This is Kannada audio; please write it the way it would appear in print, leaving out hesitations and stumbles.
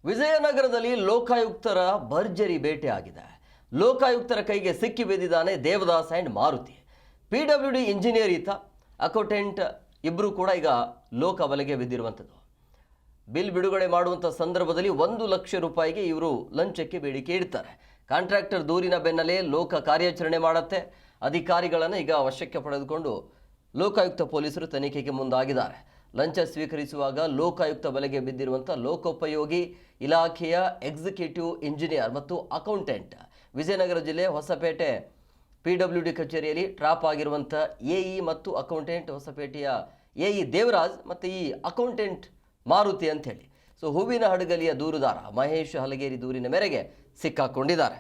ವಿಜಯನಗರದಲ್ಲಿ ಲೋಕಾಯುಕ್ತರ ಭರ್ಜರಿ ಬೇಟೆ ಆಗಿದೆ. ಲೋಕಾಯುಕ್ತರ ಕೈಗೆ ಸಿಕ್ಕಿ ಬಿದ್ದಿದ್ದಾನೆ Devadas and Maruti. PWD engineer ಈತ, ಅಕೌಂಟೆಂಟ್ ಇಬ್ಬರು ಕೂಡ ಈಗ ಲೋಕ ಬಲೆಗೆ ಬಿದ್ದಿರುವಂಥದ್ದು. ಬಿಲ್ ಬಿಡುಗಡೆ ಮಾಡುವಂಥ ಸಂದರ್ಭದಲ್ಲಿ 1 ಲಕ್ಷ ರೂಪಾಯಿಗೆ ಇವರು ಲಂಚಕ್ಕೆ ಬೇಡಿಕೆ ಇಡ್ತಾರೆ. ಕಾಂಟ್ರಾಕ್ಟರ್ ದೂರಿನ ಬೆನ್ನಲ್ಲೇ ಲೋಕ ಕಾರ್ಯಾಚರಣೆ ಮಾಡುತ್ತೆ. ಅಧಿಕಾರಿಗಳನ್ನು ಈಗ ವಶಕ್ಕೆ ಪಡೆದುಕೊಂಡು ಲೋಕಾಯುಕ್ತ ಪೊಲೀಸರು ತನಿಖೆಗೆ ಮುಂದಾಗಿದ್ದಾರೆ. ಲಂಚ ಸ್ವೀಕರಿಸುವಾಗ ಲೋಕಾಯುಕ್ತ ಬಲೆಗೆ ಬಿದ್ದಿರುವಂಥ ಲೋಕೋಪಯೋಗಿ ಇಲಾಖೆಯ ಎಕ್ಸಿಕ್ಯೂಟಿವ್ ಇಂಜಿನಿಯರ್ ಮತ್ತು ಅಕೌಂಟೆಂಟ್ ವಿಜಯನಗರ ಜಿಲ್ಲೆ ಹೊಸಪೇಟೆ PWD ಕಚೇರಿಯಲ್ಲಿ ಟ್ರಾಪ್ ಆಗಿರುವಂಥ AE ಮತ್ತು ಅಕೌಂಟೆಂಟ್ ಹೊಸಪೇಟೆಯ AE ದೇವರಾಜ್ ಮತ್ತು ಈ ಅಕೌಂಟೆಂಟ್ ಮಾರುತಿ ಅಂಥೇಳಿ. ಹೂವಿನ ಹಡಗಲಿಯ ದೂರುದಾರ ಮಹೇಶ್ ಹಲಗೇರಿ ದೂರಿನ ಮೇರೆಗೆ ಸಿಕ್ಕಾಕೊಂಡಿದ್ದಾರೆ.